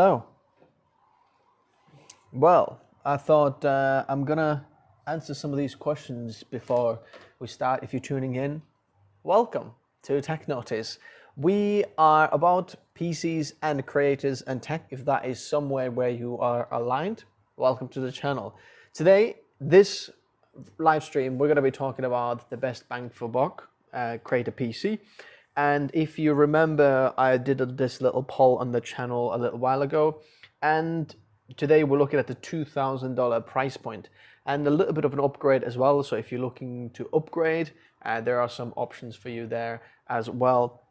Hello. Well, I thought I'm gonna answer some of these questions before we start. If you're tuning in, welcome to Tech Notice. We are about PCs and creators and tech. If that is somewhere where you are aligned, welcome to the channel. Today, this live stream, we're gonna be talking about the best bang for buck creator PC. And if you remember, I did this little poll on the channel a little while ago, and today we're looking at the $2,000 price point and a little bit of an upgrade as well. So if you're looking to upgrade, there are some options for you there as well.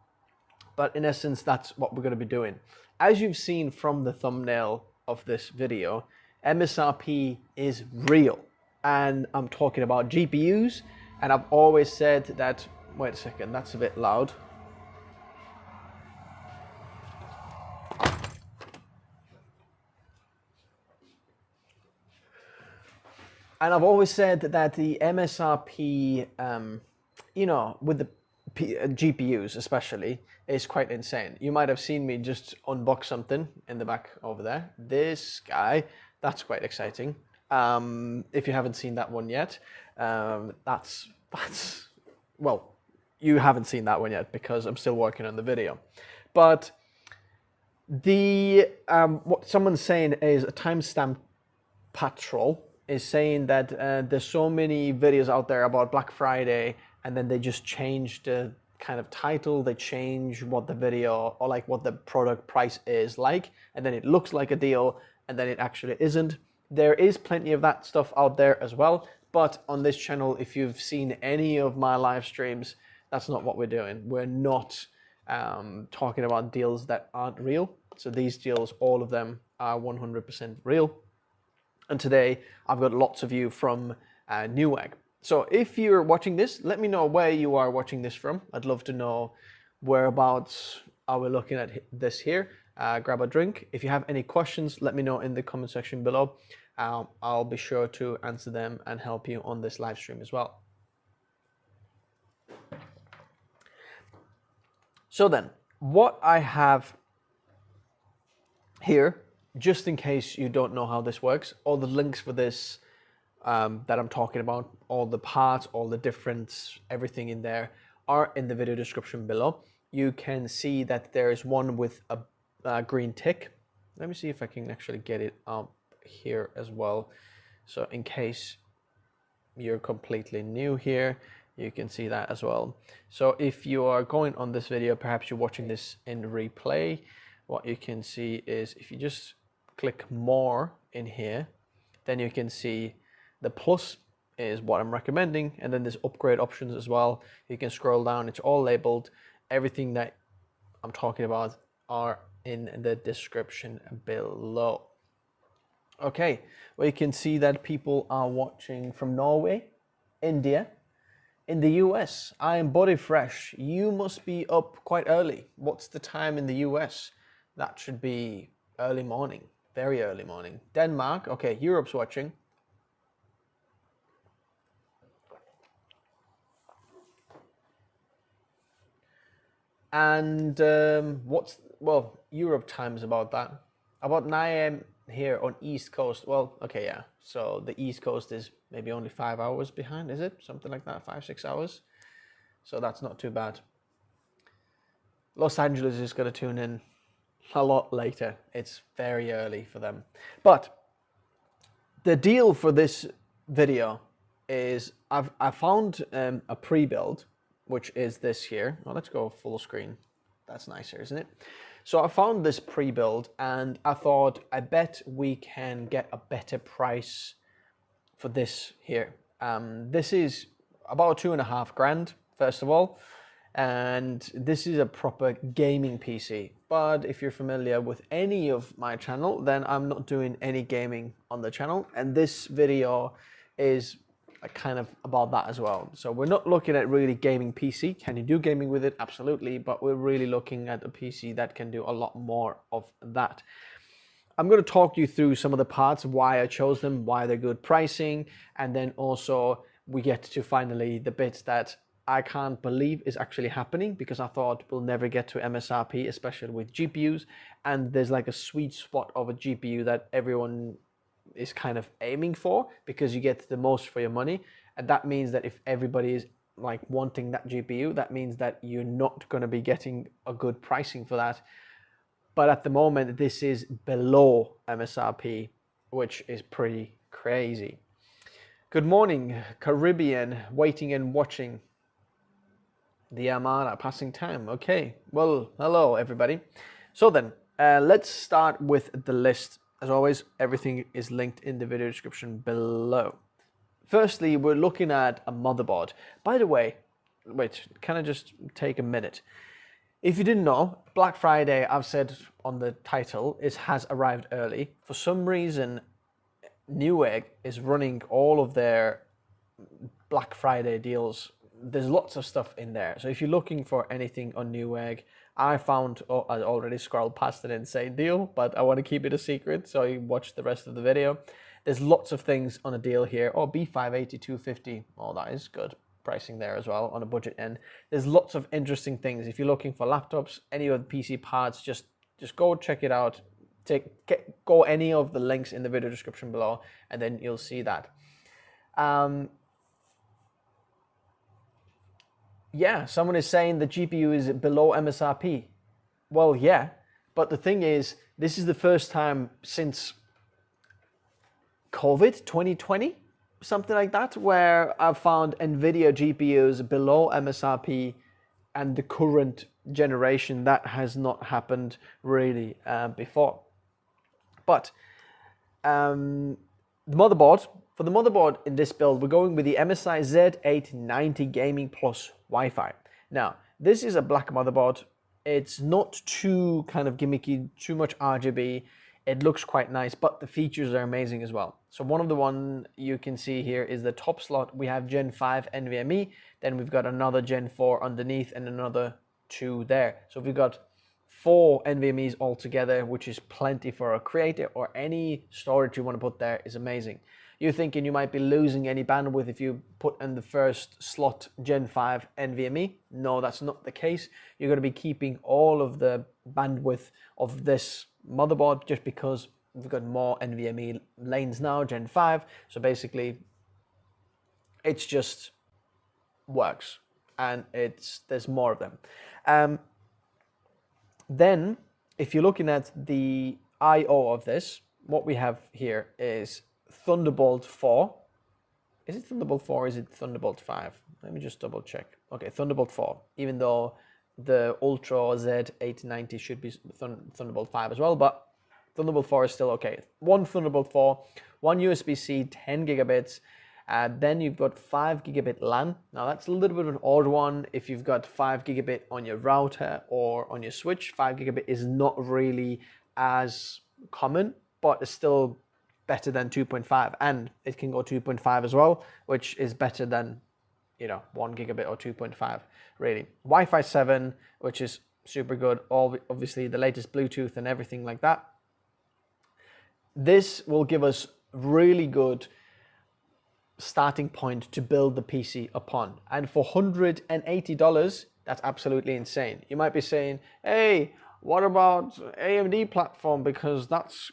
But in essence, that's what we're going to be doing. As you've seen from the thumbnail of this video, MSRP is real. And I'm talking about GPUs. And I've always said that, wait a second, that's a bit loud. And I've always said that the MSRP, with the GPUs especially, is quite insane. You might have seen me just unbox something in the back over there. This guy, that's quite exciting. If you haven't seen that one yet, well, you haven't seen that one yet because I'm still working on the video. But the what someone's saying is a timestamp patrol is saying that there's so many videos out there about Black Friday, and then they just change the kind of title, they change what the video or like what the product price is like, and then it looks like a deal, and then it actually isn't. There is plenty of that stuff out there as well, but on this channel, if you've seen any of my live streams, that's not what we're doing. We're not talking about deals that aren't real. So these deals, all of them are 100% real. And today, I've got lots of you from Newegg. So if you're watching this, let me know where you are watching this from. I'd love to know whereabouts are we looking at this here. Grab a drink. If you have any questions, let me know in the comment section below. I'll be sure to answer them and help you on this live stream as well. So then, what I have here, just in case you don't know how this works, all the links for this that I'm talking about, all the parts, all the different, everything in there are in the video description below. You can see that there is one with a green tick. Let me see if I can actually get it up here as well. So in case you're completely new here, you can see that as well. So if you are going on this video, perhaps you're watching this in replay, what you can see is if you just click more in here, then you can see the plus is what I'm recommending, and then there's upgrade options as well. You can scroll down, it's all labeled. Everything that I'm talking about are in the description below. Okay, well, you can see that people are watching from Norway, India, in the US. I am body fresh. You must be up quite early. What's the time in the US? That should be early morning. Very early morning. Denmark, okay, Europe's watching. And Europe time's about that. About 9 AM here on East Coast. Well, okay, yeah. So the East Coast is maybe only 5 hours behind, is it? Something like that, 5-6 hours. So that's not too bad. Los Angeles is gonna tune in a lot later. It's very early for them. But the deal for this video is I found a pre-build, which is this here. Well, let's go full screen. That's nicer, isn't it? So I found this pre-build and I thought, I bet we can get a better price for this here. This is about 2.5 grand, first of all. And this is a proper gaming PC. But if you're familiar with any of my channel, then I'm not doing any gaming on the channel. And this video is kind of about that as well. So we're not looking at really gaming PC. Can you do gaming with it? Absolutely. But we're really looking at a PC that can do a lot more of that. I'm going to talk you through some of the parts, why I chose them, why they're good pricing. And then also we get to finally the bits that I can't believe is actually happening, because I thought we'll never get to MSRP, especially with GPUs. And there's like a sweet spot of a GPU that everyone is kind of aiming for, because you get the most for your money. And that means that if everybody is like wanting that GPU, that means that you're not going to be getting a good pricing for that. But at the moment, this is below MSRP, which is pretty crazy. Good morning, Caribbean, waiting and watching. The Armada, passing time. Okay, well, hello everybody. So then, let's start with the list. As always, everything is linked in the video description below. Firstly, we're looking at a motherboard. By the way, wait, can I just take a minute? If you didn't know, Black Friday, I've said on the title, has arrived early. For some reason, Newegg is running all of their Black Friday deals. There's lots of stuff in there. So if you're looking for anything on Newegg, I found, I already scrolled past an insane deal, but I want to keep it a secret, so you watch the rest of the video. There's lots of things on a deal here. Oh, B580, 250. Oh, that is good pricing there as well on a budget end. There's lots of interesting things. If you're looking for laptops, any of the PC parts, just go check it out. Go any of the links in the video description below, and then you'll see that. Yeah, someone is saying the GPU is below MSRP. Well, yeah, but the thing is, this is the first time since COVID 2020, something like that, where I've found NVIDIA GPUs below MSRP, and the current generation, that has not happened really before. But the motherboard, for the motherboard in this build, we're going with the MSI Z890 Gaming Plus Wi-Fi. Now, this is a black motherboard. It's not too kind of gimmicky, too much RGB. It looks quite nice, but the features are amazing as well. So one of the one you can see here is the top slot. We have Gen 5 NVMe, then we've got another Gen 4 underneath and another 2 there. So we've got 4 NVMe's altogether, which is plenty for a creator, or any storage you want to put there is amazing. You're thinking you might be losing any bandwidth if you put in the first slot Gen 5 NVMe. No, that's not the case. You're going to be keeping all of the bandwidth of this motherboard, just because we've got more NVMe lanes now, Gen 5. So basically, it's just works, and there's more of them. Then, if you're looking at the I/O of this, what we have here is Thunderbolt 4. Is it Thunderbolt 4 or is it Thunderbolt 5? Let me just double check. Okay, Thunderbolt 4, even though the Ultra Z890 should be Thunderbolt 5 as well, but Thunderbolt 4 is still okay. One Thunderbolt 4, one USB-C, 10 gigabits. Then you've got 5 gigabit LAN. Now that's a little bit of an odd one. If you've got 5 gigabit on your router or on your switch, 5 gigabit is not really as common, but it's still better than 2.5, and it can go 2.5 as well, which is better than, 1 gigabit or 2.5 really. Wi-Fi 7, which is super good. Obviously the latest Bluetooth and everything like that. This will give us really good starting point to build the PC upon. And for $180, that's absolutely insane. You might be saying, hey, what about AMD platform? Because that's,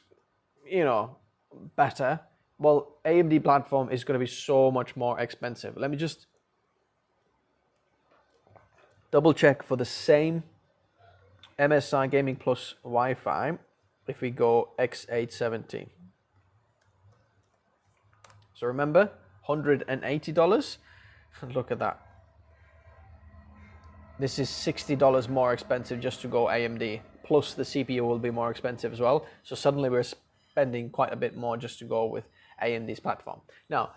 better. Well, AMD platform is going to be so much more expensive. Let me just double check for the same MSI Gaming Plus Wi-Fi. If we go X870. So remember, $180. Look at that. This is $60 more expensive just to go AMD. Plus the CPU will be more expensive as well. So suddenly we're spending quite a bit more just to go with AMD's platform. Now,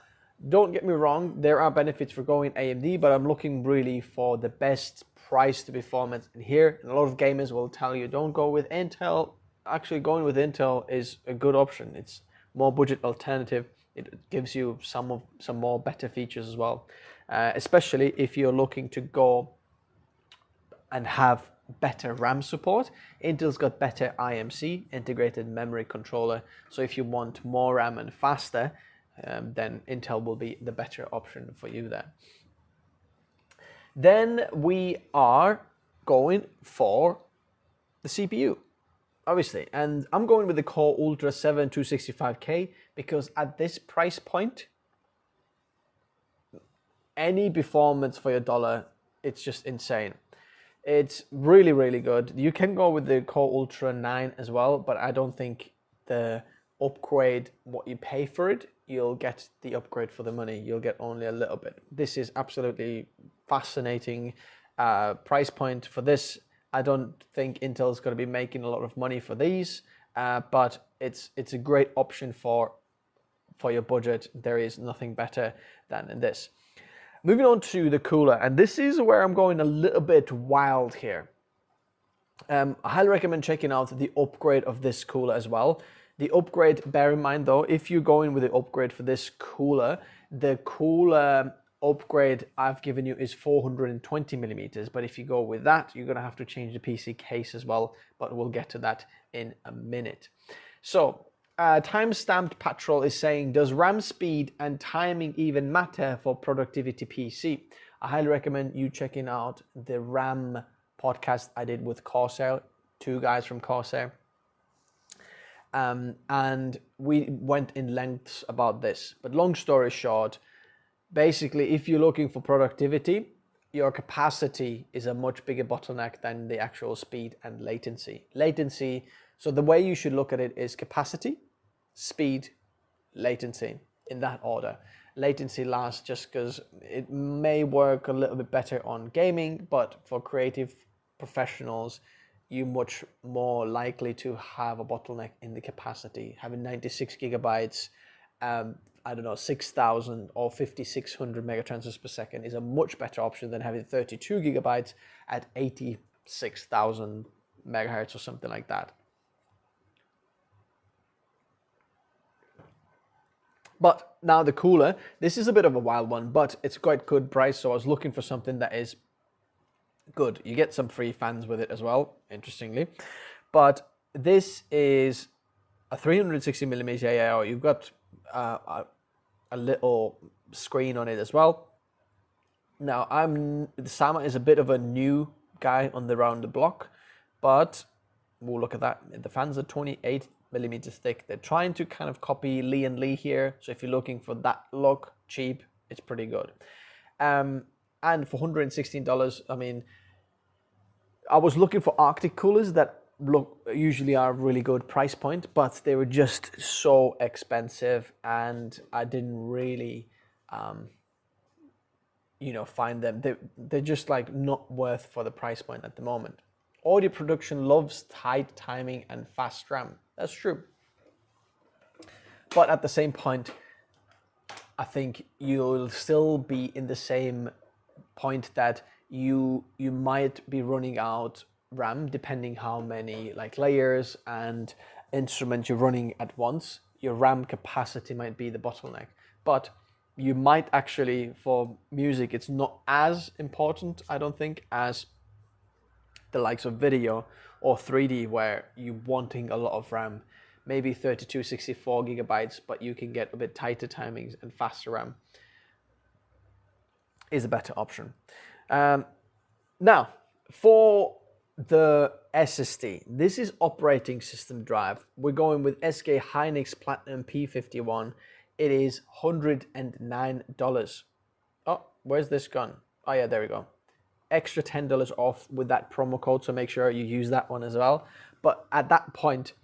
don't get me wrong, there are benefits for going AMD, but I'm looking really for the best price to performance in here. And a lot of gamers will tell you, don't go with Intel. Actually, going with Intel is a good option. It's more budget alternative. It gives you some more better features as well, especially if you're looking to go and have better RAM support. Intel's got better IMC, integrated memory controller. So if you want more RAM and faster, then Intel will be the better option for you there. Then we are going for the CPU, obviously. And I'm going with the Core Ultra 7 265K because at this price point, any performance for your dollar, it's just insane. It's really, really good. You can go with the Core Ultra 9 as well, but I don't think the upgrade, what you pay for it, you'll get the upgrade for the money. You'll get only a little bit. This is absolutely fascinating price point for this. I don't think Intel's going to be making a lot of money for these, but it's a great option for your budget. There is nothing better than this. Moving on to the cooler, and this is where I'm going a little bit wild here. I highly recommend checking out the upgrade of this cooler as well. The upgrade, bear in mind though, if you're going with the upgrade for this cooler, the cooler upgrade I've given you is 420 millimeters, but if you go with that, you're gonna have to change the PC case as well, but we'll get to that in a minute. So, time-stamped Patrol is saying, does RAM speed and timing even matter for productivity PC? I highly recommend you checking out the RAM podcast I did with Corsair, 2 guys from Corsair. And we went in lengths about this. But long story short, basically, if you're looking for productivity, your capacity is a much bigger bottleneck than the actual speed and latency. So the way you should look at it is capacity, speed, latency, in that order. Latency lasts just because it may work a little bit better on gaming, but for creative professionals, you're much more likely to have a bottleneck in the capacity. Having 96 gigabytes, I don't know, 6,000 or 5,600 megatransfers per second is a much better option than having 32 gigabytes at 86,000 megahertz or something like that. But now the cooler, this is a bit of a wild one, but it's quite good price. So I was looking for something that is good. You get some free fans with it as well, interestingly. But this is a 360 millimeter AIO. You've got a little screen on it as well. Now, Sama is a bit of a new guy on the round the block, but we'll look at that. The fans are 28 millimeters thick. They're trying to kind of copy Lee and Lee here. So if you're looking for that look cheap, it's pretty good. And for $116, I mean, I was looking for Arctic coolers that usually are a really good price point, but they were just so expensive, and I didn't really, find them. They're just like not worth for the price point at the moment. Audio production loves tight timing and fast RAM. That's true. But at the same point, I think you'll still be in the same point that you might be running out RAM depending how many like layers and instruments you're running at once. Your RAM capacity might be the bottleneck, but you might actually, for music, it's not as important, I don't think, as the likes of video or 3D, where you're wanting a lot of RAM. Maybe 32, 64 gigabytes, but you can get a bit tighter timings and faster RAM is a better option. Now, for the SSD, this is operating system drive. We're going with SK Hynix Platinum P51. It is $109. Oh, where's this gone? Oh yeah, there we go. Extra $10 off with that promo code, so make sure you use that one as well. But at that point,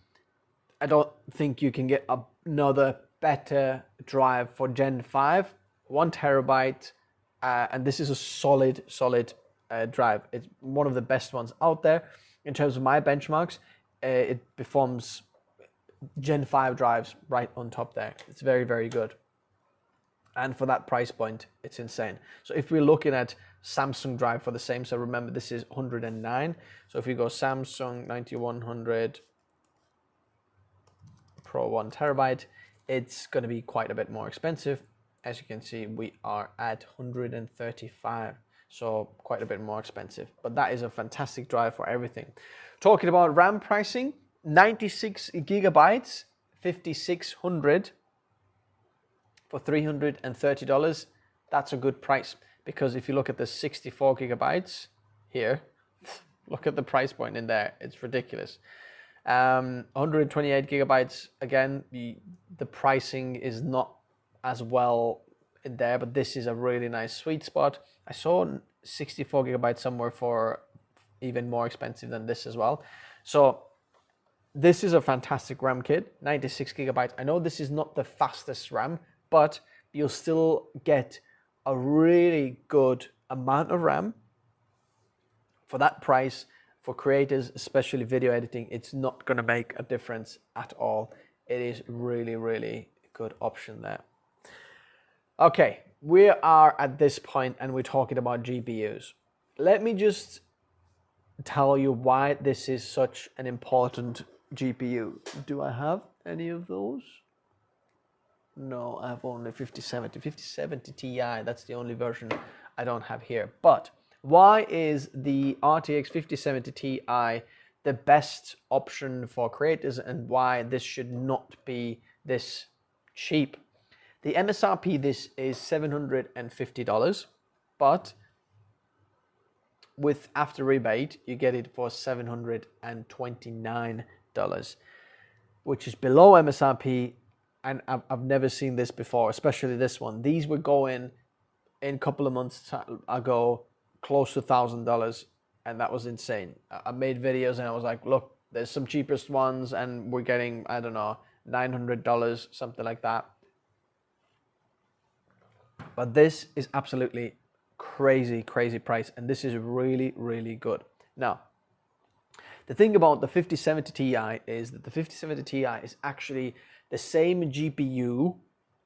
I don't think you can get another better drive for Gen 5, 1 terabyte, and this is a solid drive. It's one of the best ones out there. In terms of my benchmarks, it performs Gen 5 drives right on top there. It's very, very good. And for that price point, it's insane. So if we're looking at Samsung drive for the same, so remember this is 109. So if we go Samsung 9100 Pro 1 terabyte, it's going to be quite a bit more expensive. As you can see, we are at 135. So quite a bit more expensive, but that is a fantastic drive for everything. Talking about RAM pricing, 96 gigabytes, 5600 for $330. That's a good price. because if you look at the 64 gigabytes here, look at the price point in there. It's ridiculous. 128 gigabytes, again, the pricing is not as well in there, but this is a really nice sweet spot. I saw 64 gigabytes somewhere for even more expensive than this as well. So this is a fantastic RAM kit, 96 gigabytes. I know this is not the fastest RAM, but you'll still get a really good amount of RAM for that price. For creators, especially video editing, it's not going to make a difference at all. It is really, really good option there. Okay, we are at this point and we're talking about GPUs. Let me just tell you why this is such an important GPU. Do I have any of those? No, I have only 5070. 5070 Ti, that's the only version I don't have here. But why is the RTX 5070 Ti the best option for creators, and why this should not be this cheap? The MSRP this is $750, but with after rebate you get it for $729, which is below MSRP, and I've never seen this before, especially this one. These were going in a couple of months ago close to $1,000, and that was insane. I made videos and I was like, look, there's some cheapest ones and we're getting, I don't know, $900, something like that. But this is absolutely crazy price, and this is really, really good. Now, the thing about the 5070 Ti is that the 5070 Ti is actually the same GPU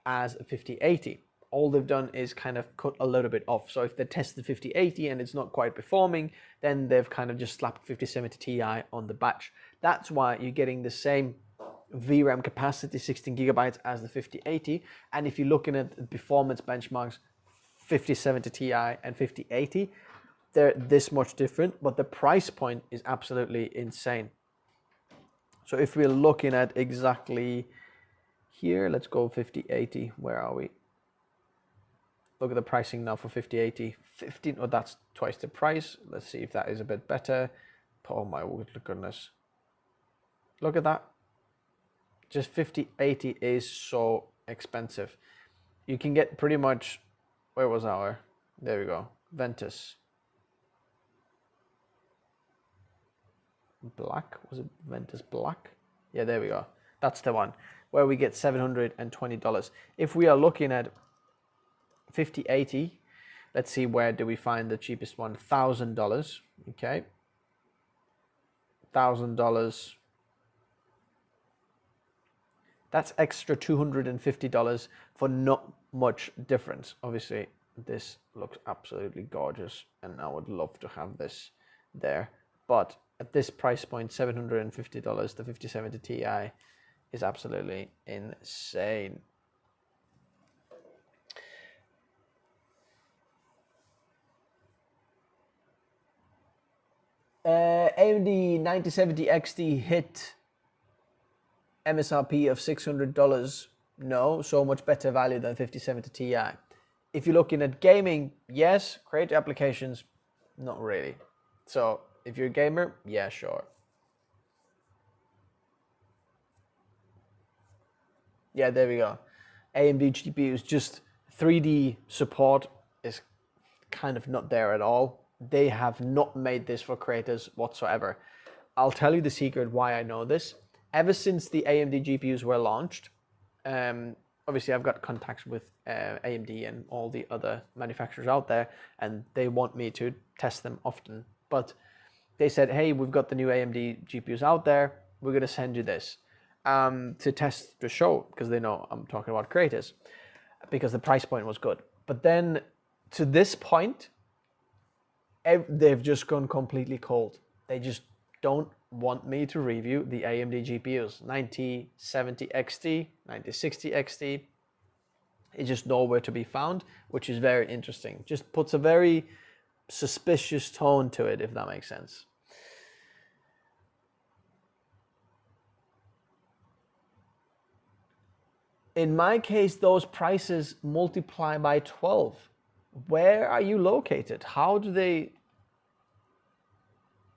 as a 5080. All they've done is kind of cut a little bit off. So if they test the 5080 and it's not quite performing, then they've kind of just slapped 5070 Ti on the batch. That's why you're getting the same VRAM capacity, 16 gigabytes, as the 5080. And if you're looking at performance benchmarks, 5070 Ti and 5080, they're this much different, but the price point is absolutely insane. So if we're looking at exactly here, let's go 5080. Where are we? Look at the pricing now for 5080. 15, oh, that's twice the price. Let's see if that is a bit better. Oh my goodness. Look at that. Just 5080 is so expensive. You can get pretty much, where was our, there we go, Ventus. Black, was it Ventus Black? Yeah, there we go. That's the one where we get $720. If we are looking at 5080, let's see, where do we find the cheapest one? $1,000. Okay, $1,000. That's extra $250 for not much difference. Obviously, this looks absolutely gorgeous, and I would love to have this there. But at this price point, $750, the 5070 Ti is absolutely insane. AMD 9070 XT hit MSRP of $600. No, so much better value than 5070 Ti. If you're looking at gaming, yes. Creator applications, not really. So if you're a gamer, yeah, sure. Yeah, there we go. AMD GPUs, just 3D support is kind of not there at all. They have not made this for creators whatsoever. I'll tell you the secret why I know this. Ever since the AMD GPUs were launched, obviously I've got contacts with AMD and all the other manufacturers out there, and they want me to test them often. But they said, hey, we've got the new AMD GPUs out there. We're going to send you this to test the show, because they know I'm talking about creators, because the price point was good. But then to this point, they've just gone completely cold. They just don't want me to review the AMD GPUs. 9070 XT, 9060 XT, it's just nowhere to be found, which is very interesting. Just puts a very suspicious tone to it, if that makes sense. In my case, those prices multiply by 12. where are you located? How do they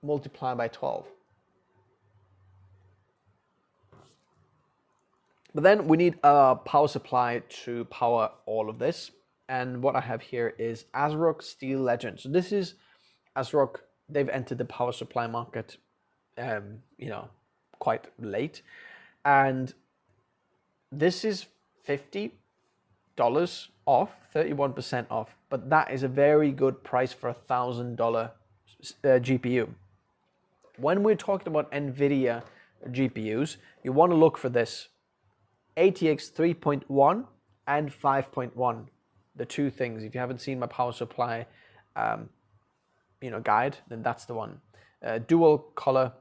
multiply by 12? But then we need a power supply to power all of this. And what I have here is ASRock Steel Legend. So this is ASRock. They've entered the power supply market, you know, quite late. And this is $50 off, 31% off. But that is a very good price for a $1,000 GPU. When we're talking about NVIDIA GPUs, you want to look for this. ATX 3.1 and 5.1, the two things. If you haven't seen my power supply, you know, guide, then that's the one. Dual color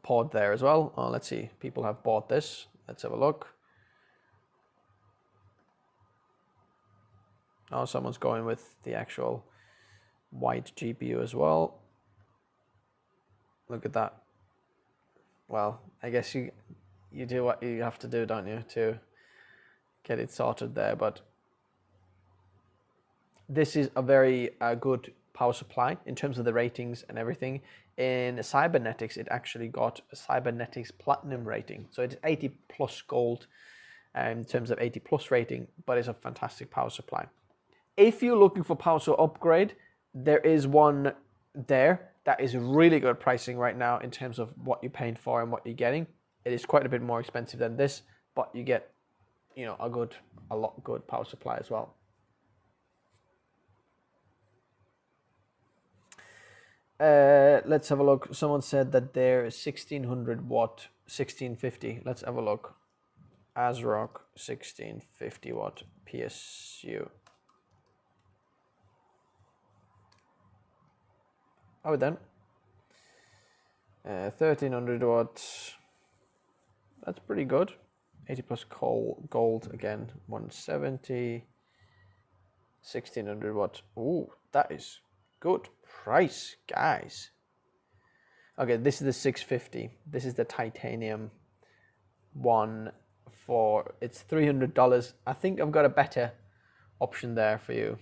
port there as well. Oh, let's see. People have bought this. Let's have a look. Oh, someone's going with the actual white GPU as well. Look at that. Well, I guess you do what you have to do, don't you, to get it sorted there. But this is a very good power supply in terms of the ratings and everything. In Cybernetics, it actually got a Cybernetics Platinum rating. So it's 80 plus gold in terms of 80 plus rating, but it's a fantastic power supply. If you're looking for power supply upgrade, there is one there that is really good pricing right now in terms of what you're paying for and what you're getting. It is quite a bit more expensive than this, but you get, you know, a lot good power supply as well. Let's have a look. Someone said that they're 1600 watt, 1650. Let's have a look. ASRock 1650 watt PSU. Oh, then 1300 watts. That's pretty good. 80 plus gold again. 170. 1600 watts. Ooh, that is good price, guys. Okay, this is the 650. This is the titanium one for, it's $300. I think I've got a better option there for you.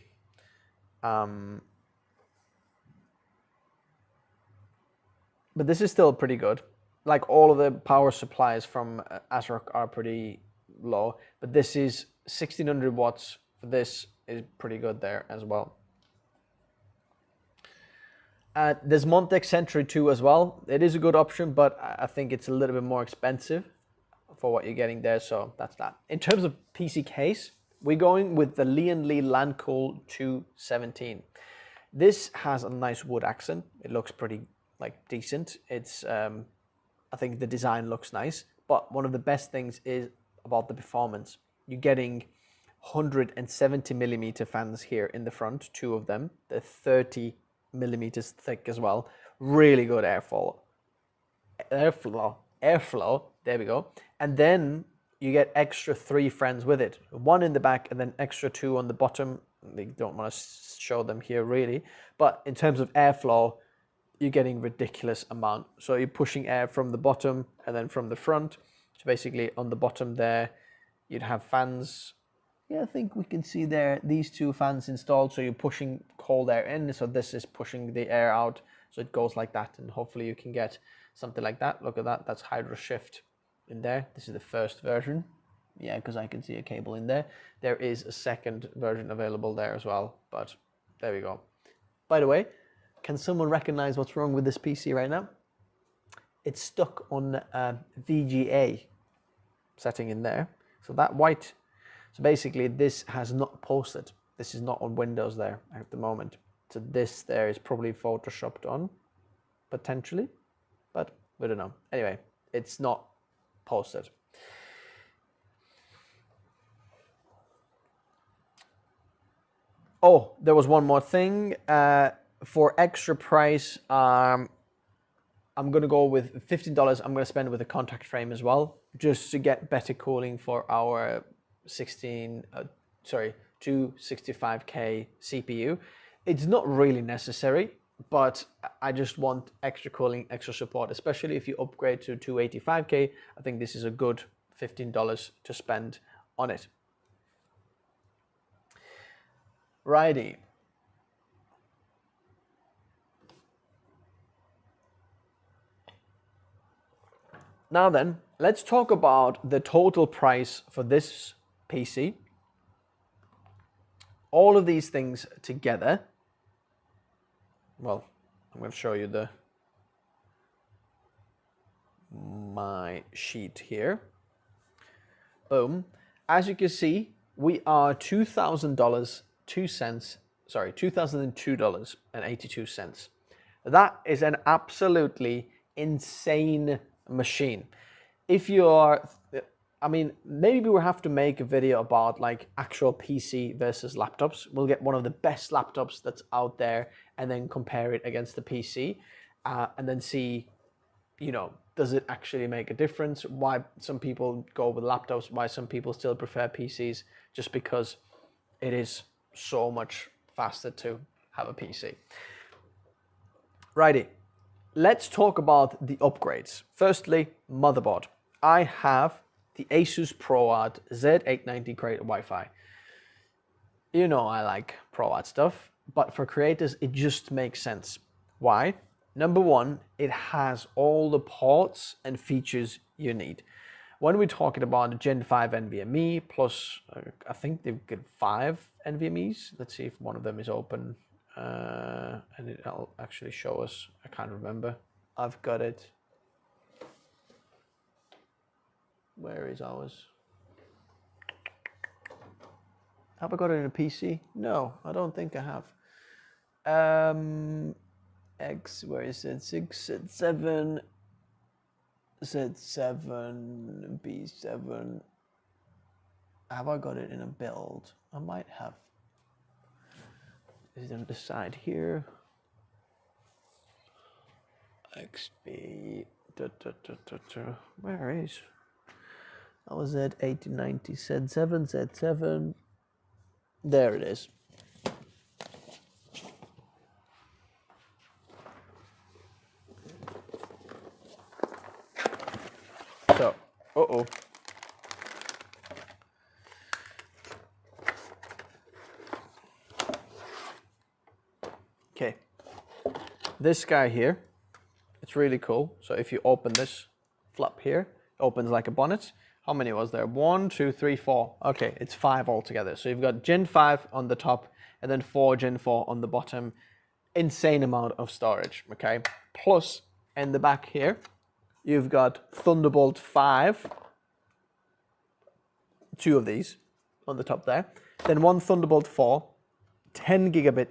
But this is still pretty good. Like all of the power supplies from ASRock are pretty low, but this is 1600 watts for this is pretty good there as well. There's Montex Century 2 as well. It is a good option, but I think it's a little bit more expensive for what you're getting there, so that's that. In terms of PC case, we're going with the Lian Li Landcool 217. This has a nice wood accent. It looks pretty decent. It's I think the design looks nice, but one of the best things is about the performance. You're getting 170 millimeter fans here in the front, two of them. They're 30 millimeters thick as well. Really good airflow. There we go. And then you get extra 3 fans with it. One in the back and then extra 2 on the bottom. We don't want to show them here really, but in terms of airflow, you're getting ridiculous amount. So you're pushing air from the bottom and then from the front. So basically on the bottom there, you'd have fans. Yeah, I think we can see there, these 2 fans installed. So you're pushing cold air in. So this is pushing the air out. So it goes like that. And hopefully you can get something like that. Look at that. That's Hydro Shift in there. This is the first version. Yeah, because I can see a cable in there. There is a second version available there as well. But there we go. By the way, can someone recognize what's wrong with this PC right now? It's stuck on VGA setting in there. So that white, so basically this has not posted. This is not on Windows there at the moment. So this there is probably photoshopped on, potentially, but we don't know. Anyway, it's not posted. Oh, there was one more thing. For extra price, I'm going to go with $15. I'm going to spend with a contact frame as well, just to get better cooling for our 265K CPU. It's not really necessary, but I just want extra cooling, extra support, especially if you upgrade to 285K. I think this is a good $15 to spend on it. Righty. Now then, let's talk about the total price for this PC. All of these things together. Well, I'm going to show you my sheet here. Boom. As you can see, we are $2,002.82. That is an absolutely insane machine. If you are, I mean, maybe we'll have to make a video about like actual PC versus laptops. We'll get one of the best laptops that's out there and then compare it against the PC and then see, you know, does it actually make a difference? Why some people go with laptops, why some people still prefer PCs, just because it is so much faster to have a PC. Righty, let's talk about the upgrades. Firstly, motherboard. I have the Asus ProArt Z890 Creator Wi-Fi. You know I like ProArt stuff, but for creators, it just makes sense. Why? Number one, it has all the ports and features you need. When we're talking about Gen 5 NVMe, plus I think they've got 5 NVMe's. Let's see if one of them is open and it'll actually show us. I can't remember. I've got it. Where is ours? Have I got it in a PC? No, I don't think I have. X, where is it? 6, Z7, Z7, B7. Have I got it in a build? I might have. Is it on the side here? XP. Where is? That was Z8090, Z7, Z7. There it is. So, uh-oh. Okay. This guy here, it's really cool. So if you open this flap here, it opens like a bonnet. How many was there? 1, 2, 3, 4. Okay, it's 5 altogether. So you've got Gen 5 on the top and then 4 Gen 4 on the bottom. Insane amount of storage, okay? Plus, in the back here, you've got Thunderbolt 5. 2 of these on the top there. Then one Thunderbolt 4, 10 gigabit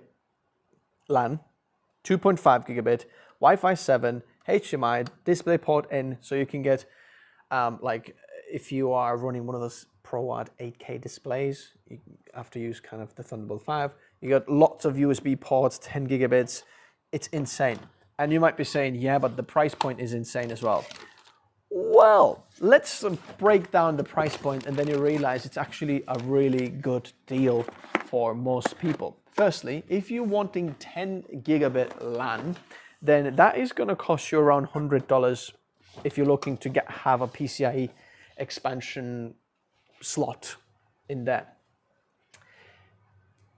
LAN, 2.5 gigabit, Wi-Fi 7, HDMI, DisplayPort in, so you can get like if you are running one of those ProArt 8K displays, you have to use kind of the Thunderbolt 5. You got lots of USB ports, 10 gigabits. It's insane. And you might be saying, yeah, but the price point is insane as well. Well, let's break down the price point and then you realize it's actually a really good deal for most people. Firstly, if you're wanting 10 gigabit LAN, then that is going to cost you around $100 if you're looking to have a PCIe expansion slot in there.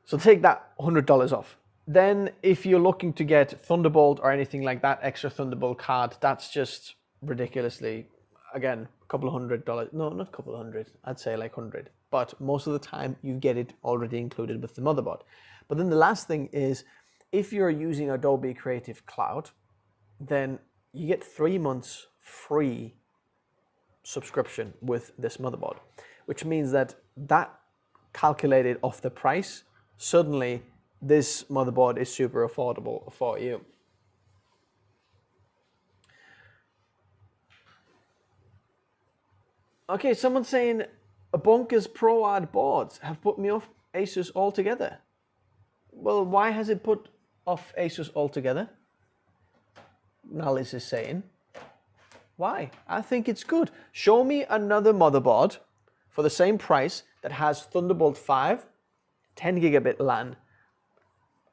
So take that $100 off. Then if you're looking to get Thunderbolt or anything like that, extra Thunderbolt card, that's just ridiculously, again, a couple of $100. No, not a couple of hundred. I'd say like 100. But most of the time you get it already included with the motherboard. But then the last thing is, if you're using Adobe Creative Cloud, then you get 3 months free subscription with this motherboard, which means that calculated off the price, suddenly this motherboard is super affordable for you. Okay, someone's saying Bonkers ProArt boards have put me off Asus altogether. Well, why has it put off Asus altogether? Nalis is saying. Why? I think it's good. Show me another motherboard for the same price that has Thunderbolt 5, 10 gigabit LAN,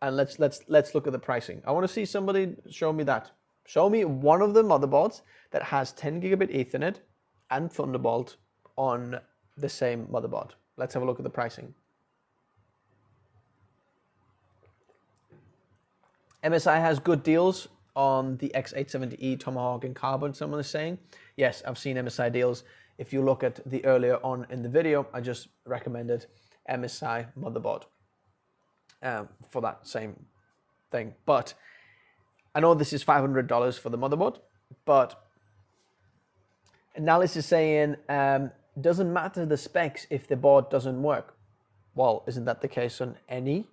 and let's look at the pricing. I want to see somebody show me that. Show me one of the motherboards that has 10 gigabit Ethernet and Thunderbolt on the same motherboard. Let's have a look at the pricing. MSI has good deals on the X870E Tomahawk in carbon, someone is saying. Yes, I've seen MSI deals. If you look at the earlier on in the video, I just recommended MSI motherboard for that same thing. But I know this is $500 for the motherboard, but analysis saying doesn't matter the specs if the board doesn't work. Well, isn't that the case on any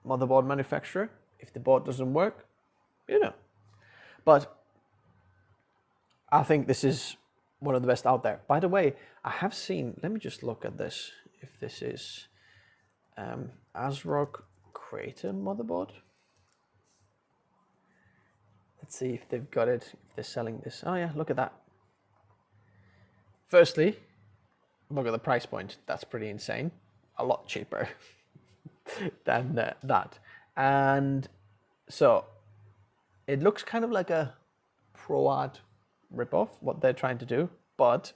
motherboard manufacturer? If the board doesn't work, you know. But I think this is one of the best out there. By the way, I have seen, let me just look at this, if this is ASRock Creator motherboard. Let's see if they've got it, if they're selling this. Oh yeah, look at that. Firstly, look at the price point. That's pretty insane. A lot cheaper than that. And so it looks kind of like a ProArt ripoff, what they're trying to do, but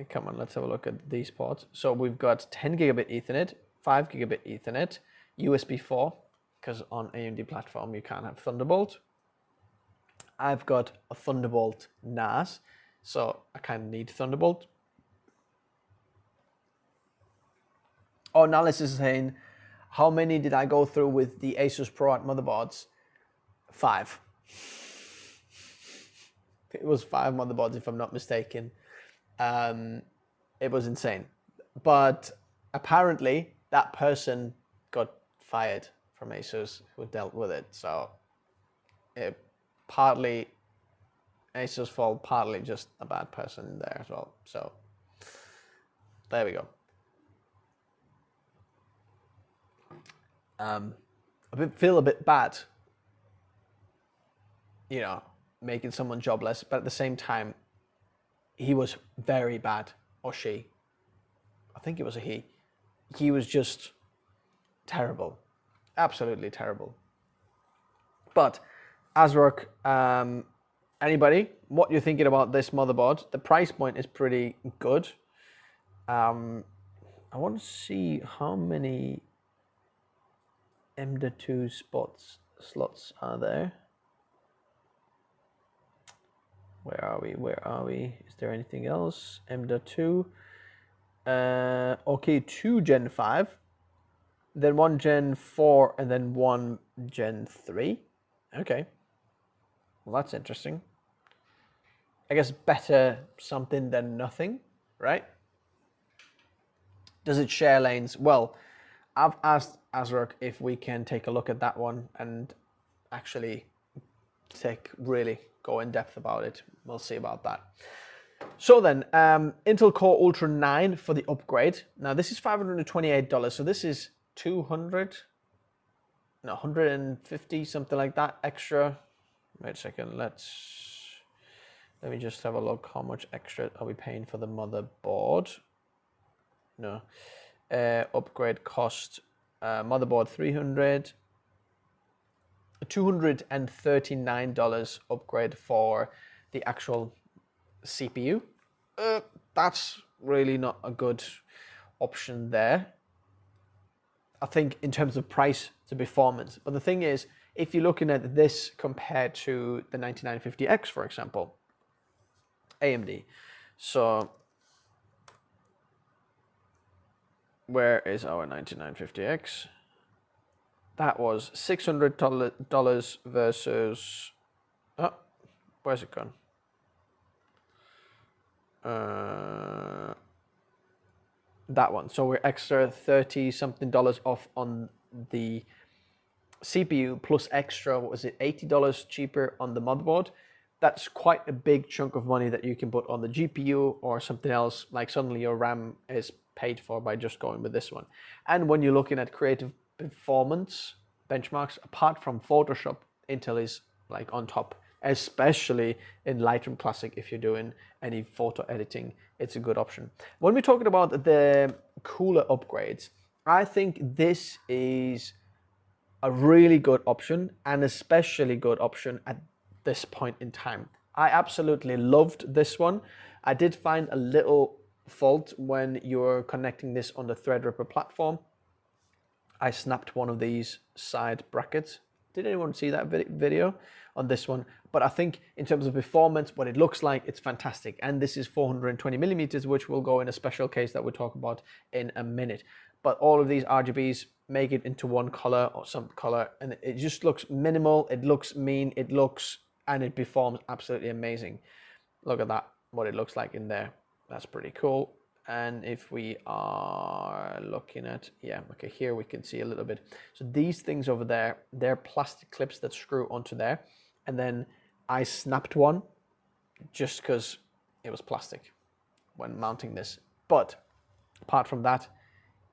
come on, let's have a look at these ports. So we've got 10 gigabit Ethernet, 5 gigabit Ethernet, USB 4, because on AMD platform you can't have Thunderbolt. I've got a Thunderbolt NAS, so I kind of need Thunderbolt. Oh, analysis is saying, how many did I go through with the Asus ProArt motherboards? 5. It was 5 motherboards, if I'm not mistaken. It was insane. But apparently, that person got fired from Asus who dealt with it. So, partly Asus' fault, partly just a bad person there as well. So, there we go. I feel a bit bad, you know, making someone jobless, but at the same time, he was very bad, or she. I think it was a he. He was just terrible, absolutely terrible. But ASRock, anybody, what you're thinking about this motherboard? The price point is pretty good. I want to see how many M.2 slots are there. Where are we? Where are we? Is there anything else? M.2. Okay, 2 Gen 5, then 1 Gen 4, and then 1 Gen 3. Okay. Well, that's interesting. I guess better something than nothing, right? Does it share lanes? Well, I've asked ASRock if we can take a look at that one and actually really go in depth about it. We'll see about that. So then, Intel Core Ultra 9 for the upgrade. Now this is $528, so this is 150, something like that extra. Wait a second, let me just have a look. How much extra are we paying for the motherboard? No, upgrade cost, motherboard $239 upgrade for the actual CPU. That's really not a good option there, I think, in terms of price to performance. But the thing is, if you're looking at this compared to the 9950X, for example, AMD. So where is our 9950X? That was $600 versus, oh, where's it gone? That one. So we're extra $30-something off on the CPU, plus extra, what was it, $80 cheaper on the motherboard. That's quite a big chunk of money that you can put on the GPU or something else. Like suddenly your RAM is paid for by just going with this one. And when you're looking at creative performance benchmarks, apart from Photoshop, Intel is like on top, especially in Lightroom Classic. If you're doing any photo editing, it's a good option. When we're talking about the cooler upgrades, I think this is a really good option, and especially good option at this point in time. I absolutely loved this one. I did find a little fault when you're connecting this on the Threadripper platform. I snapped one of these side brackets. Did anyone see that video on this one? But I think in terms of performance, what it looks like, it's fantastic. And this is 420 millimeters, which will go in a special case that we'll talk about in a minute. But all of these RGBs make it into one color or some color, and it just looks minimal. It looks mean. And it performs absolutely amazing. Look at that, what it looks like in there. That's pretty cool. And if we are looking at, yeah, okay, here we can see a little bit. So these things over there, they're plastic clips that screw onto there. And then I snapped one just because it was plastic when mounting this. But apart from that,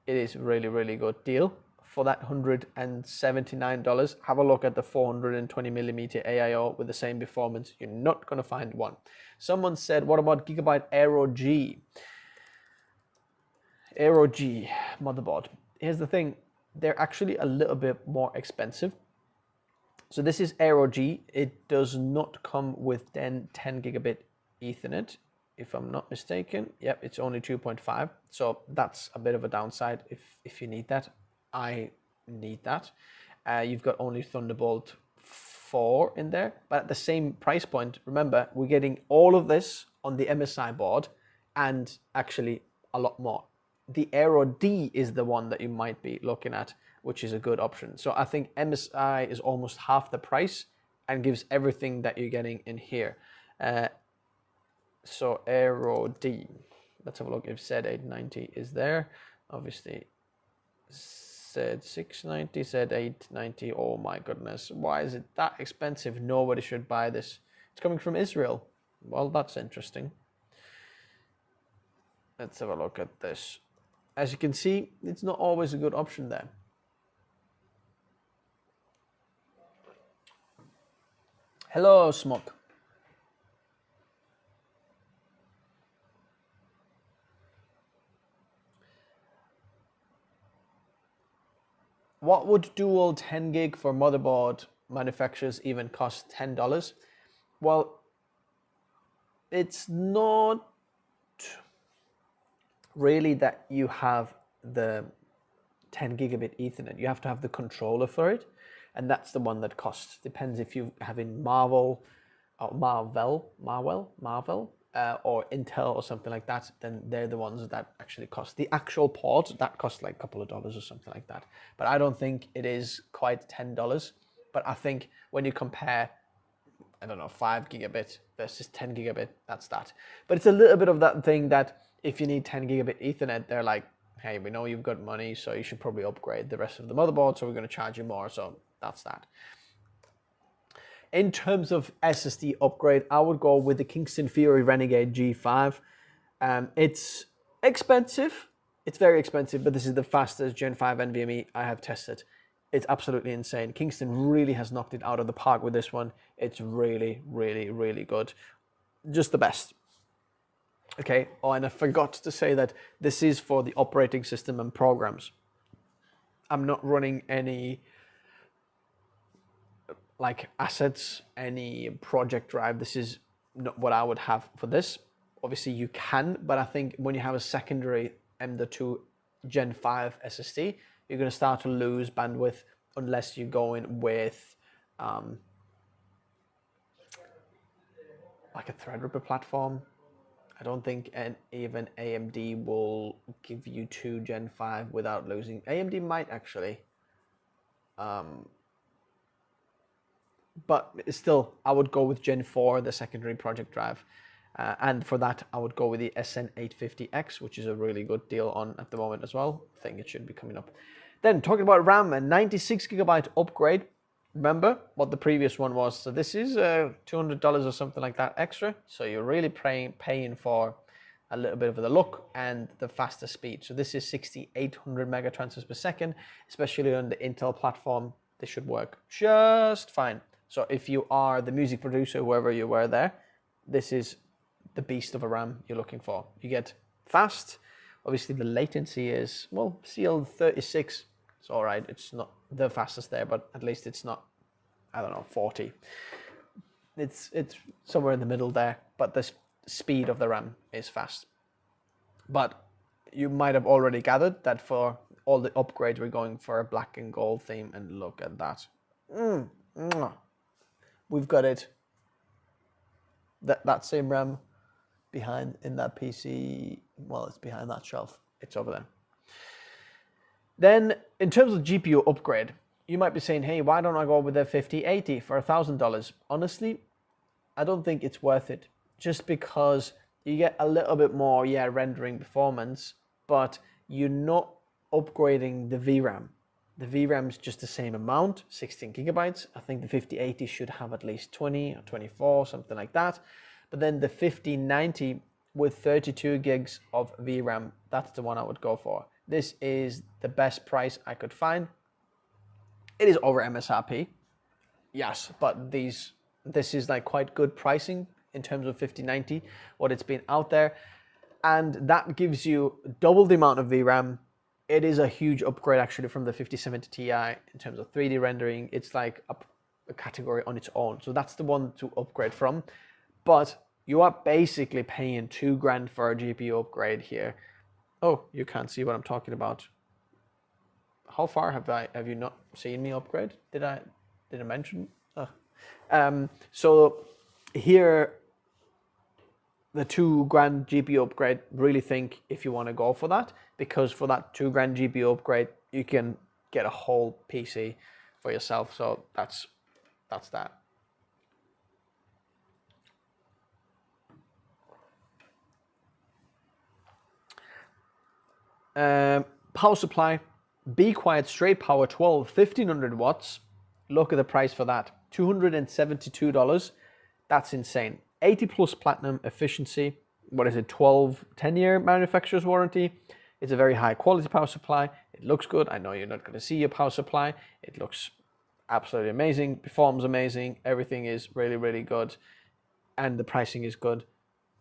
it is really, really good deal. For that $179, have a look at the 420 millimeter AIO with the same performance. You're not going to find one. Someone said, what about Gigabyte Aero G? Aero G motherboard. Here's the thing, they're actually a little bit more expensive. So this is Aero G. It does not come with 10 gigabit Ethernet, if I'm not mistaken. Yep, it's only 2.5. So that's a bit of a downside if you need that. I need that. You've got only Thunderbolt 4 in there, but at the same price point, remember, we're getting all of this on the MSI board and actually a lot more. The Aero D is the one that you might be looking at, which is a good option. So I think MSI is almost half the price and gives everything that you're getting in here. So Aero D, let's have a look if Z890 is there. Obviously, Z690, Z890, oh my goodness, why is it that expensive? Nobody should buy this. It's coming from Israel. Well, that's interesting. Let's have a look at this. As you can see, it's not always a good option there. Hello, Smoke. What would dual 10 gig for motherboard manufacturers even cost $10? Well, it's not really that you have the 10 gigabit Ethernet. You have to have the controller for it, and that's the one that costs. Depends if you have in Marvel or Marvel, or Intel or something like that, then they're the ones that actually cost. The actual port, that costs like a couple of dollars or something like that. But I don't think it is quite $10. But I think when you compare, I don't know, 5 gigabit versus 10 gigabit, that's that. But it's a little bit of that thing that if you need 10 gigabit Ethernet, they're like, hey, we know you've got money, so you should probably upgrade the rest of the motherboard, so we're going to charge you more. So that's that. In terms of SSD upgrade, I would go with the Kingston Fury Renegade G5. It's expensive. It's very expensive, but this is the fastest Gen 5 NVMe I have tested. It's absolutely insane. Kingston really has knocked it out of the park with this one. It's really, really, really good. Just the best. Okay, oh, and I forgot to say that this is for the operating system and programs. I'm not running any like assets, any project drive. This is not what I would have for this. Obviously you can, but I think when you have a secondary M.2 Gen 5 SSD, you're going to start to lose bandwidth unless you go in with like a Threadripper platform. I don't think even AMD will give you 2 Gen 5 without losing. AMD might actually. But still, I would go with Gen 4, the secondary project drive. And for that, I would go with the SN850X, which is a really good deal on at the moment as well. I think it should be coming up. Then talking about RAM, a 96 gigabyte upgrade. Remember what the previous one was. So this is $200 or something like that extra. So you're really paying for a little bit of the look and the faster speed. So this is 6,800 mega transfers per second, especially on the Intel platform. This should work just fine. So if you are the music producer, whoever you were there, this is the beast of a RAM you're looking for. You get fast. Obviously the latency is, well, CL36. It's all right. It's not the fastest there, but at least it's not, I don't know, 40. It's somewhere in the middle there, but the speed of the RAM is fast. But you might have already gathered that for all the upgrades were going for a black and gold theme, and look at that. We've got it. That same RAM behind in that PC, well, it's behind that shelf. It's over there. Then in terms of GPU upgrade, you might be saying, hey, why don't I go with a 5080 for $1,000? Honestly, I don't think it's worth it, just because you get a little bit more, rendering performance, but you're not upgrading the VRAM. The VRAM is just the same amount, 16 gigabytes. I think the 5080 should have at least 20 or 24, something like that. But then the 5090 with 32 gigs of VRAM, that's the one I would go for. This is the best price I could find. It is over MSRP, yes, but this is like quite good pricing in terms of 5090, what it's been out there. And that gives you double the amount of VRAM. It is a huge upgrade actually from the 5070 Ti in terms of 3D rendering. It's like a category on its own. So that's the one to upgrade from. But you are basically paying $2,000 for a GPU upgrade here. Oh, you can't see what I'm talking about. How far have you not seen me upgrade? Did I mention? Oh. So here, the $2,000 GPU upgrade, really think if you want to go for that, because for that $2,000 GPU upgrade, you can get a whole PC for yourself. So that's that. Power supply, Be Quiet Straight Power 12, 1500 watts. Look at the price for that, $272. That's insane. 80 plus platinum efficiency. What is it, 10-year manufacturer's warranty. It's a very high quality power supply. It looks good. I know you're not going to see your power supply. It looks absolutely amazing, performs amazing. Everything is really, really good. And the pricing is good.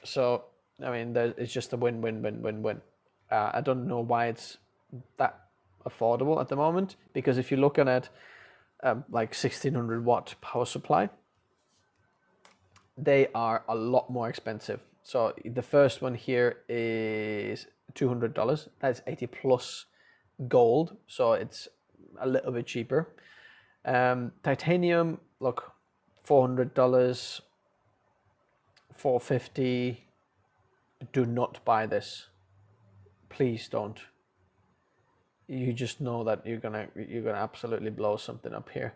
So, I mean, it's just a win, win, win, win, win. I don't know why it's that affordable at the moment, because if you're looking at like 1600 watt power supply, they are a lot more expensive. So the first one here is $200. That's 80 plus gold, so it's a little bit cheaper. Titanium, look, $400, $450. Do not buy this. Please don't. You just know that you're gonna absolutely blow something up here.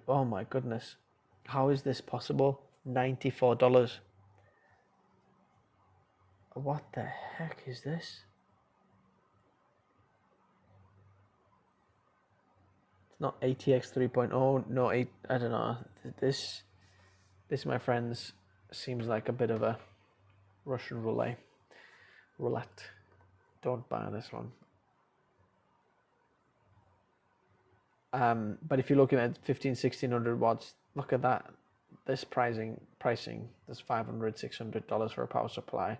Oh my goodness, how is this possible? $94. What the heck is this? It's not ATX 3.0. No, I don't know. This, my friends, seems like a bit of a Russian roulette. Don't buy this one. But if you're looking at 1600 watts, look at that. This pricing, there's $500, $600 for a power supply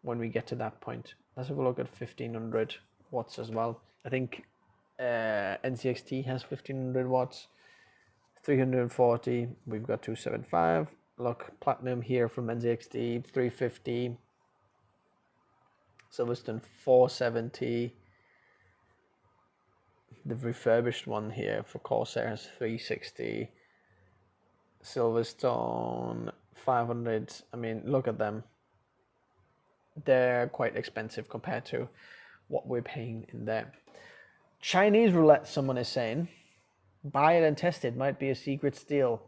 when we get to that point. Let's have a look at 1500 watts as well. I think NCXT has 1500 watts, 340. We've got 275. Look, platinum here from NCXT, 350. Silverstone 470. The refurbished one here for Corsair has 360. Silverstone 500. I mean, look at them. They're quite expensive compared to what we're paying in there. Chinese roulette, someone is saying. Buy it and test it. Might be a secret steal.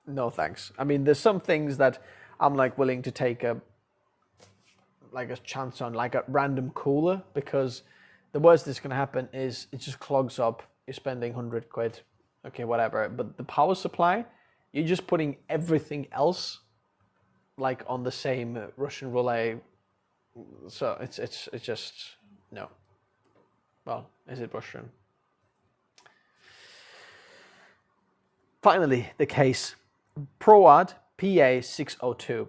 No thanks. I mean, there's some things that I'm like willing to take a chance on, like a random cooler, because the worst that's going to happen is it just clogs up. You're spending 100 quid. Okay, whatever. But the power supply, you're just putting everything else like on the same Russian roulette. So it's just no. Well, is it Russian? Finally, the case. ProAd PA602.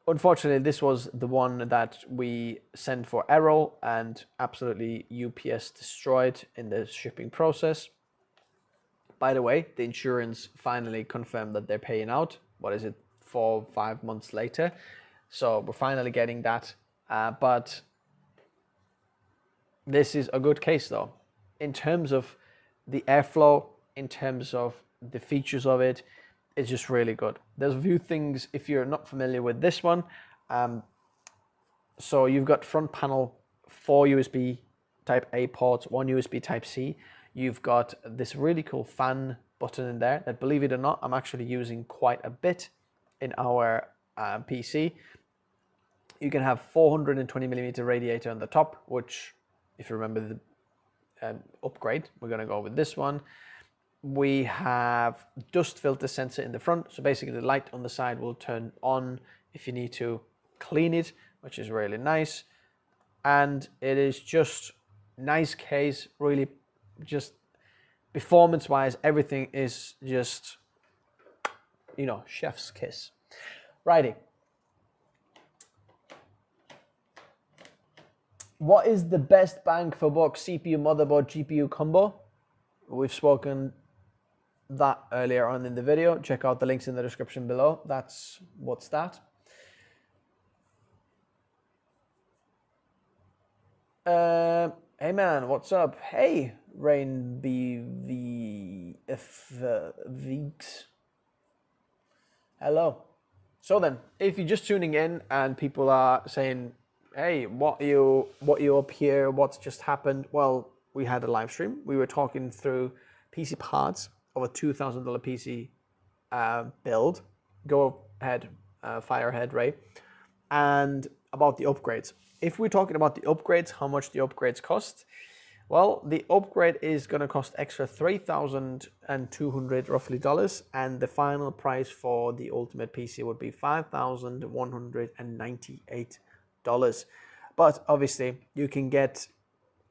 Unfortunately, this was the one that we sent for error and absolutely UPS destroyed in the shipping process. By the way, the insurance finally confirmed that they're paying out. What is it, 4 or 5 months later? So we're finally getting that. But this is a good case though. In terms of the airflow, in terms of the features of it, it's just really good. There's a few things, if you're not familiar with this one. So you've got front panel, 4 USB type A ports, 1 USB type C. You've got this really cool fan button in there that, believe it or not, I'm actually using quite a bit in our PC. You can have 420mm radiator on the top, which, if you remember the upgrade, we're going to go with this one. We have dust filter sensor in the front, so basically the light on the side will turn on if you need to clean it, which is really nice. And it is just nice case, really just performance wise, everything is just, you know, chef's kiss. Righty. What is the best bang for buck CPU, motherboard, GPU combo? We've spoken that earlier on in the video. Check out the links in the description below. That's what's that. Hey man, what's up? Hey, Rain BVX. Hello. So then, if you're just tuning in and people are saying, hey, what you up here? What's just happened? Well, we had a live stream. We were talking through PC parts of a $2,000 PC build. Go ahead, fire ahead, Ray. And about the upgrades. If we're talking about the upgrades, how much the upgrades cost? Well, the upgrade is going to cost extra $3,200 roughly dollars, and the final price for the ultimate PC would be $5,198. But obviously, you can get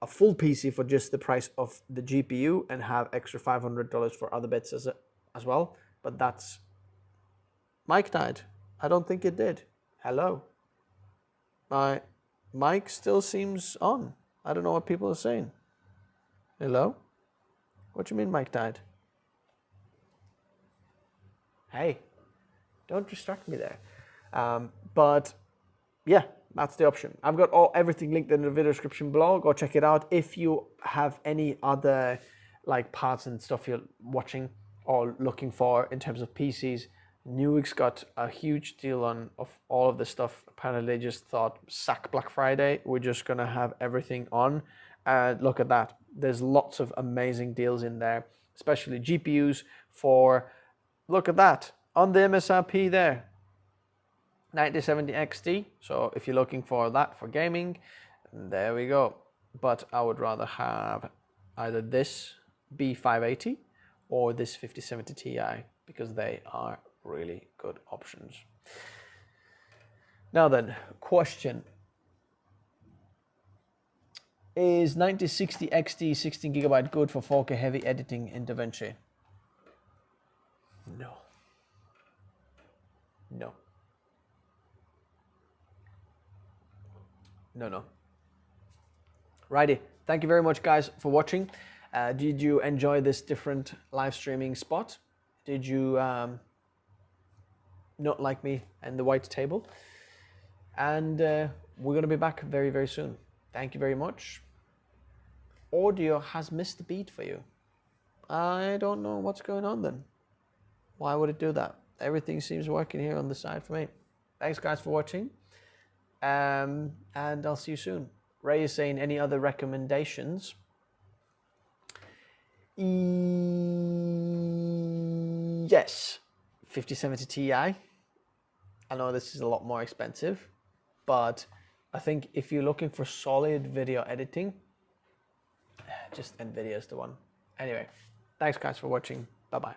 a full PC for just the price of the GPU and have extra $500 for other bits as well. But that's... Mic died. I don't think it did. Hello. My mic still seems on. I don't know what people are saying. Hello? What do you mean mic died? Hey, don't distract me there. But yeah, that's the option. I've got everything linked in the video description below. Go check it out. If you have any other like parts and stuff you're watching or looking for in terms of PCs, Neweek's got a huge deal on of all of the stuff. Apparently they just thought, sack Black Friday, we're just gonna have everything on. And look at that. There's lots of amazing deals in there, especially GPUs for, look at that, on the MSRP there, 9070 XT. So if you're looking for that for gaming, there we go. But I would rather have either this B580 or this 5070 Ti because they are really good options. Now then, question. Is 9060 XT 16GB good for 4K heavy editing in DaVinci? No. No. No. Righty. Thank you very much, guys, for watching. Did you enjoy this different live streaming spot? Did you not like me and the white table? And we're going to be back very, very soon. Thank you very much. Audio has missed the beat for you. I don't know what's going on then. Why would it do that? Everything seems working here on the side for me. Thanks, guys, for watching. And I'll see you soon. Ray is saying, any other recommendations? Yes. 5070 Ti. I know this is a lot more expensive, but I think if you're looking for solid video editing, just NVIDIA is the one. Anyway, thanks guys for watching. Bye-bye.